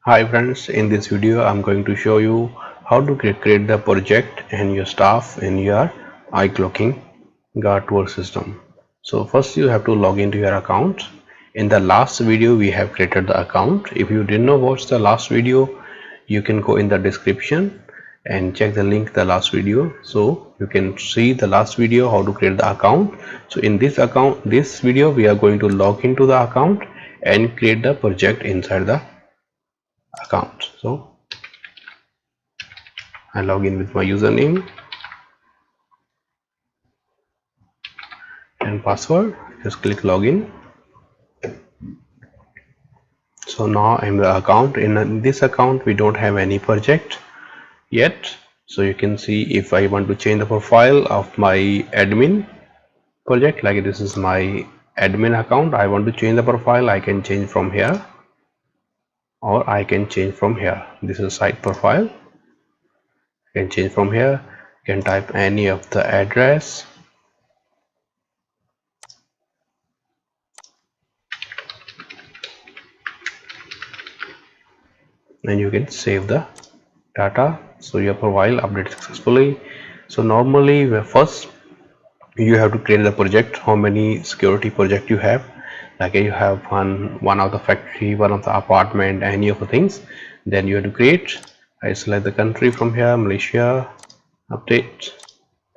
Hi friends, in this video I'm going to show you how to create the project and your staff in your iClocking Guard tour system. So first you have to log into your account. In the last video we have created the account. If you did not watch the last video, you can go in the description and check the link the last video, so you can see the last video how to create the account. So in this video we are going to log into the account and create the project inside the account. So I log in with my username and password. Just click login. So now I'm the account. In this account we don't have any project yet. So you can see if I want to change the profile of my admin project, like this is my admin account, I want to change the profile, I can change from here or I can change from here. This is site profile. I can change from here. You can type any of the address. And you can save the data, so your profile updated successfully. So normally first you have to create the project, how many security project you have, like you have one of the factory, one of the apartment, any of the things, then you have to create. I select the country from here, Malaysia, update,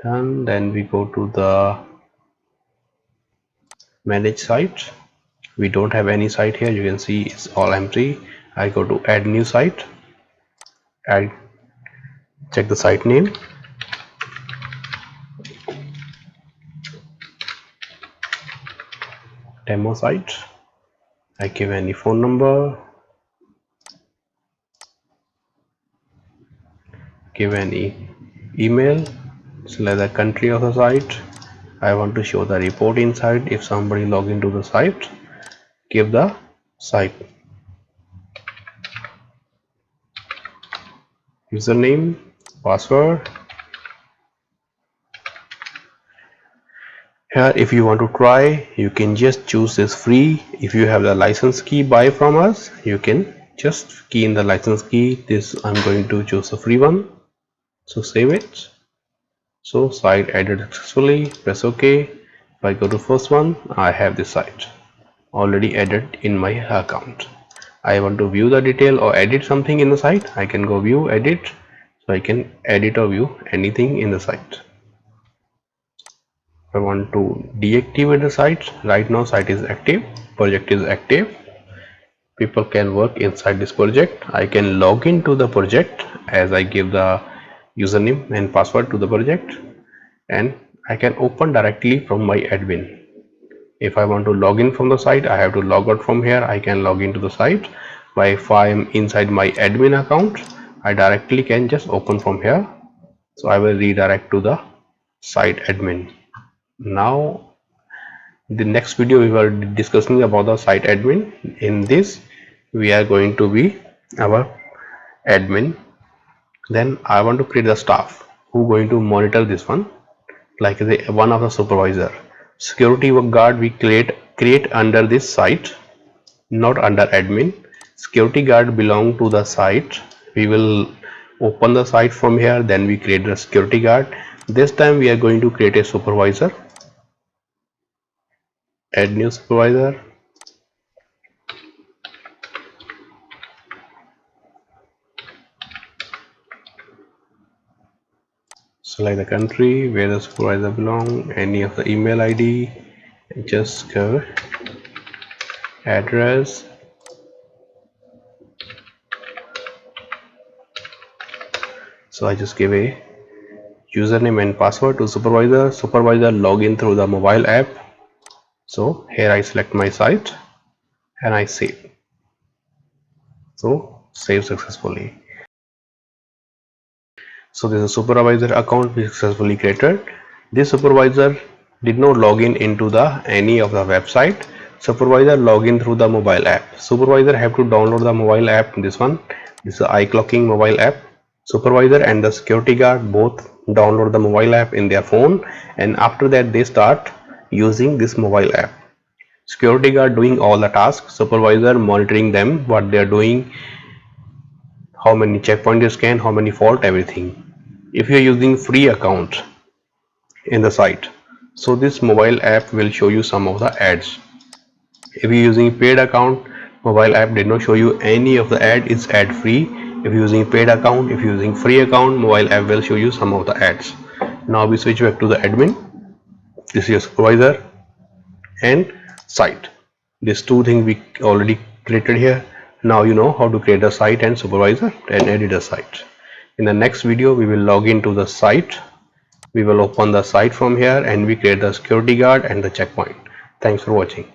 done. Then we go to the manage site. We don't have any site here, you can see it's all empty. I go to add new site, add, check the site name, demo site. I give any phone number, give any email, select the country of the site. I want to show the report inside. If somebody log into the site, give the site username, password. Here if you want to try, you can just choose this free. If you have the license key buy from us, you can just key in the license key. This I'm going to choose a free one, so save it. So site added successfully, press OK. If I go to first one, I have this site already added in my account. I want to view the detail or edit something in the site, I can go view, edit. So I can edit or view anything in the site. I want to deactivate the site. Right now site is active, project is active, people can work inside this project. I can log into the project as I give the username and password to the project, and I can open directly from my admin. If I want to log in from the site, I have to log out from here. I can log into the site. But if I am inside my admin account, I directly can just open from here. So I will redirect to the site admin. Now the next video we were discussing about the site admin. In this we are going to be our admin. Then I want to create the staff who going to monitor this one, like one of the supervisor. Security guard we create under this site, not under admin. Security guard belong to the site. We will open the site from here, then we create the security guard. This time we are going to create a supervisor. Add new supervisor. Select the country where the supervisor belong, any of the email ID, just go address, so I just give a username and password to supervisor. Supervisor login through the mobile app. So here I select my site and I save. So save successfully. So this is a supervisor account we successfully created. This supervisor did not log in into the any of the website. Supervisor login through the mobile app. Supervisor have to download the mobile app. This one, this is the iClocking mobile app. Supervisor and the security guard both download the mobile app in their phone, and after that they start using this mobile app. Security guard doing all the tasks, supervisor monitoring them what they are doing, how many checkpoint you scan, how many fault, everything. If you are using free account in the site, so this mobile app will show you some of the ads. If you're using paid account, mobile app did not show you any of the ad, it's ad free. If you're using paid account, if you're using free account, mobile app will show you some of the ads. Now we switch back to the admin. This is your supervisor and site. These two things we already created here. Now you know how to create a site and supervisor and edit a site. In the next video we will log into the site. We will open the site from here and we create the security guard and the checkpoint. Thanks for watching.